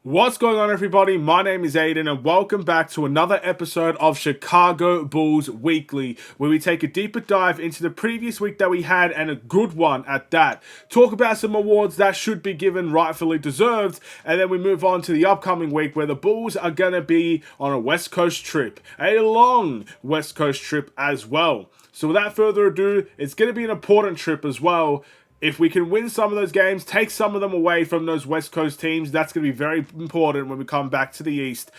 What's going on, everybody? My name is Aiden, and welcome back to another episode of Chicago Bulls Weekly, where we take a deeper dive into the previous week that we had, and a good one at that. Talk about some awards that should be given, rightfully deserved, and then we move on to the upcoming week, where the Bulls are going to be on a West Coast trip, a long West Coast trip as well. So without further ado, it's going to be an important trip as well. If we can win some of those games, take some of them away from those West Coast teams, that's going to be very important when we come back to the East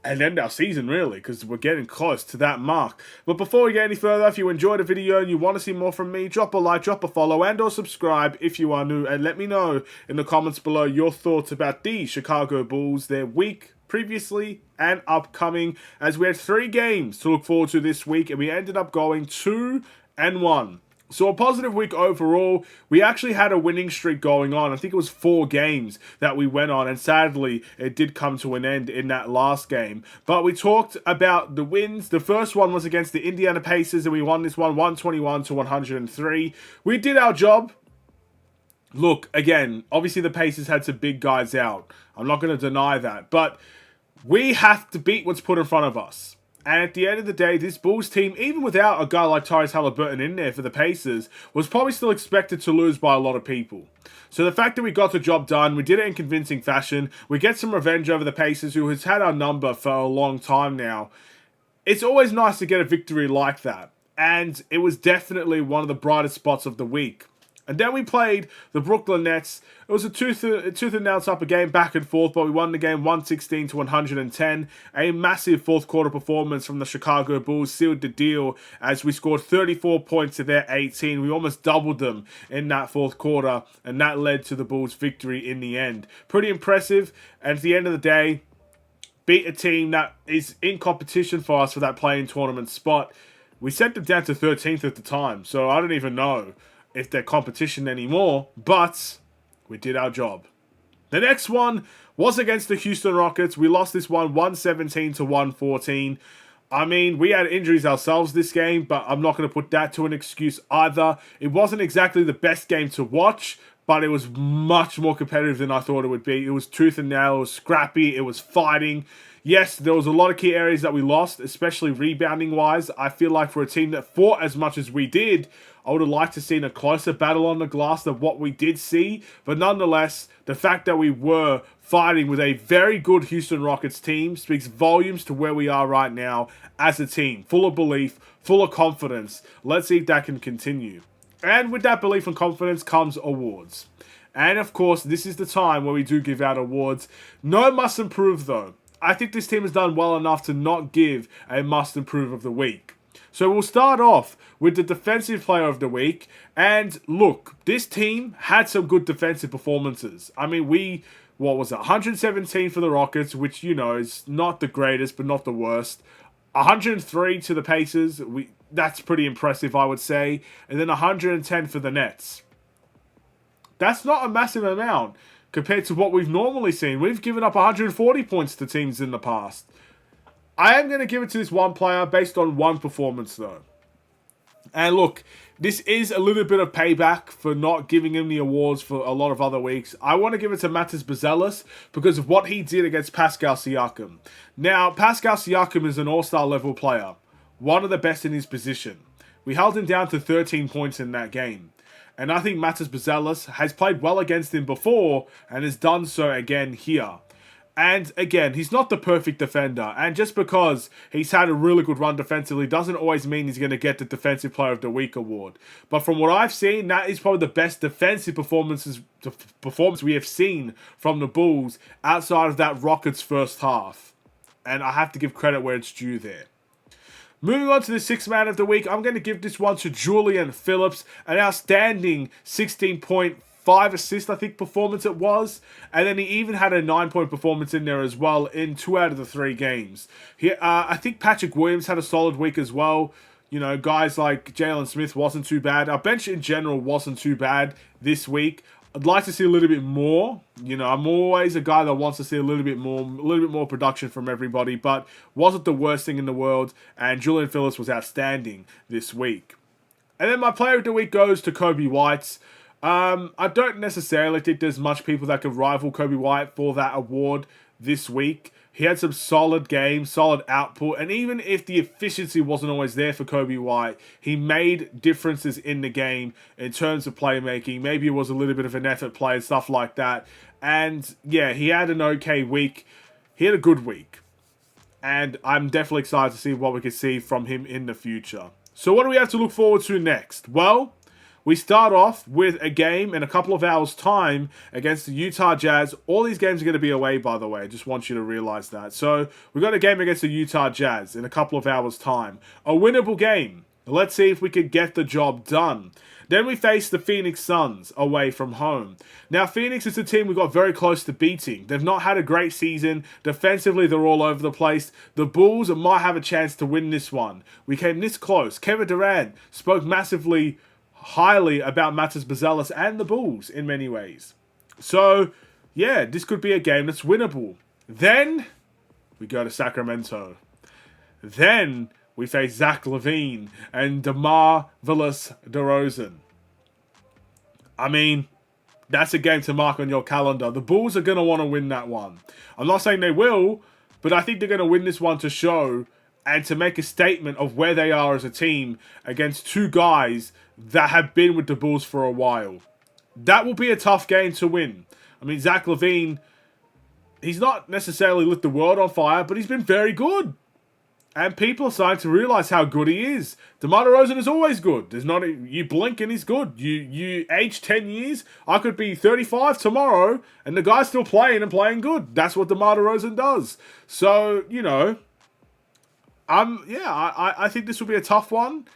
and end our season, really, because we're getting close to that mark. But before we get any further, if you enjoyed the video and you want to see more from me, drop a like, drop a follow, and or subscribe if you are new, and let me know in the comments below your thoughts about the Chicago Bulls, their week previously and upcoming, as we had 3 games to look forward to this week, and we ended up going 2-1. So a positive week overall. We actually had a winning streak going on. I think it was 4 games that we went on, and sadly, it did come to an end in that last game. But we talked about the wins. The first one was against the Indiana Pacers, and we won this one 121-103. We did our job. Look, again, obviously the Pacers had some big guys out. I'm not going to deny that. But we have to beat what's put in front of us. And at the end of the day, this Bulls team, even without a guy like Tyrese Haliburton in there for the Pacers, was probably still expected to lose by a lot of people. So the fact that we got the job done, we did it in convincing fashion, we get some revenge over the Pacers, who has had our number for a long time now. It's always nice to get a victory like that. And it was definitely one of the brightest spots of the week. And then we played the Brooklyn Nets. It was a tooth and nail type of game, back and forth, but we won the game 116-110. A massive fourth quarter performance from the Chicago Bulls sealed the deal as we scored 34 points to their 18. We almost doubled them in that fourth quarter, and that led to the Bulls' victory in the end. Pretty impressive, and at the end of the day, beat a team that is in competition for us for that play-in tournament spot. We sent them down to 13th at the time, so I don't even know if they're competition anymore, but we did our job. The next one was against the Houston Rockets. We lost this one 117-114. I mean, we had injuries ourselves this game, but I'm not going to put that to an excuse either. It wasn't exactly the best game to watch, but it was much more competitive than I thought it would be. It was tooth and nail, it was scrappy, it was fighting. Yes, there was a lot of key areas that we lost, especially rebounding-wise. I feel like for a team that fought as much as we did, I would have liked to have seen a closer battle on the glass than what we did see. But nonetheless, the fact that we were fighting with a very good Houston Rockets team speaks volumes to where we are right now as a team. Full of belief, full of confidence. Let's see if that can continue. And with that belief and confidence comes awards. And of course, this is the time where we do give out awards. No must improve though. I think this team has done well enough to not give a must improve of the week. So we'll start off with the defensive player of the week. And look, this team had some good defensive performances. I mean, what was it, 117 for the Rockets, which, you know, is not the greatest, but not the worst. 103 to the Pacers, that's pretty impressive, I would say. And then 110 for the Nets. That's not a massive amount compared to what we've normally seen. We've given up 140 points to teams in the past. I am going to give it to this one player based on one performance, though. And look, this is a little bit of payback for not giving him the awards for a lot of other weeks. I want to give it to Matas Buzelis because of what he did against Pascal Siakam. Now, Pascal Siakam is an all-star level player, one of the best in his position. We held him down to 13 points in that game. And I think Matas Buzelis has played well against him before and has done so again here. And again, he's not the perfect defender. And just because he's had a really good run defensively doesn't always mean he's going to get the Defensive Player of the Week award. But from what I've seen, that is probably the best defensive performance we have seen from the Bulls outside of that Rockets first half. And I have to give credit where it's due there. Moving on to the Sixth Man of the Week, I'm going to give this one to Julian Phillips. An outstanding 16.5 assist, I think, performance it was. And then he even had a 9-point performance in there as well in 2 out of the 3 games. I think Patrick Williams had a solid week as well. You know, guys like Jalen Smith wasn't too bad. Our bench in general wasn't too bad this week. I'd like to see a little bit more. You know, I'm always a guy that wants to see a little bit more production from everybody, but wasn't the worst thing in the world, and Julian Phillips was outstanding this week. And then my player of the week goes to Kobe White. I don't necessarily think there's much people that could rival Kobe White for that award this week. He had some solid games, solid output, and even if the efficiency wasn't always there for Kobe White, he made differences in the game in terms of playmaking. Maybe it was a little bit of an effort play and stuff like that. And yeah, he had an okay week. He had a good week. And I'm definitely excited to see what we can see from him in the future. So what do we have to look forward to next? Well, we start off with a game in a couple of hours' time against the Utah Jazz. All these games are going to be away, by the way. I just want you to realize that. So we've got a game against the Utah Jazz in a couple of hours' time. A winnable game. Let's see if we can get the job done. Then we face the Phoenix Suns away from home. Now, Phoenix is a team we got very close to beating. They've not had a great season. Defensively, they're all over the place. The Bulls might have a chance to win this one. We came this close. Kevin Durant spoke massively highly about Matas Buzelis and the Bulls in many ways. So, yeah, this could be a game that's winnable. Then, we go to Sacramento. Then, we face Zach LaVine and DeMar DeRozan. I mean, that's a game to mark on your calendar. The Bulls are going to want to win that one. I'm not saying they will, but I think they're going to win this one to show and to make a statement of where they are as a team against two guys that have been with the Bulls for a while. That will be a tough game to win. I mean, Zach LaVine, he's not necessarily lit the world on fire, but he's been very good. And people are starting to realize how good he is. DeMar DeRozan is always good. There's not you blink and he's good. You age 10 years, I could be 35 tomorrow, and the guy's still playing and playing good. That's what DeMar DeRozan does. So, you know, I think this will be a tough one,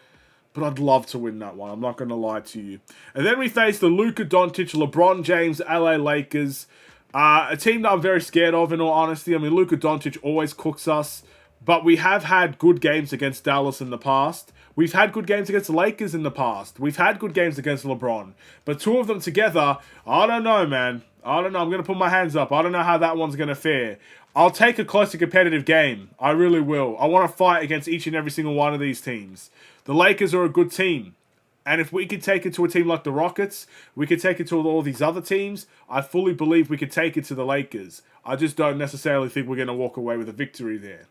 but I'd love to win that one. I'm not going to lie to you. And then we face the Luka Doncic, LeBron James, LA Lakers. A team that I'm very scared of, in all honesty. I mean, Luka Doncic always cooks us. But we have had good games against Dallas in the past. We've had good games against the Lakers in the past. We've had good games against LeBron. But two of them together, I don't know, man. I don't know. I'm going to put my hands up. I don't know how that one's going to fare. I'll take a close and competitive game. I really will. I want to fight against each and every single one of these teams. The Lakers are a good team. And if we could take it to a team like the Rockets, we could take it to all these other teams, I fully believe we could take it to the Lakers. I just don't necessarily think we're going to walk away with a victory there.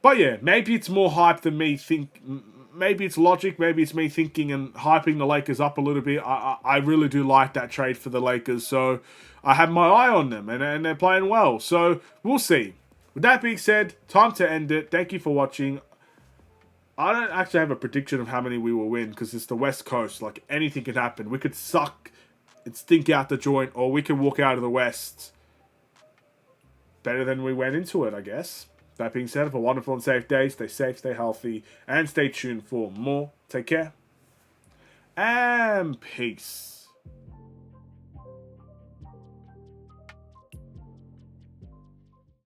But yeah, maybe it's more hype than me think. Maybe it's logic. Maybe it's me thinking and hyping the Lakers up a little bit. I really do like that trade for the Lakers. So I have my eye on them and they're playing well. So we'll see. With that being said, time to end it. Thank you for watching. I don't actually have a prediction of how many we will win because it's the West Coast. Like, anything can happen. We could suck and stink out the joint, or we can walk out of the West better than we went into it, I guess. That being said, have a wonderful and safe day. Stay safe, stay healthy, and stay tuned for more. Take care. And peace.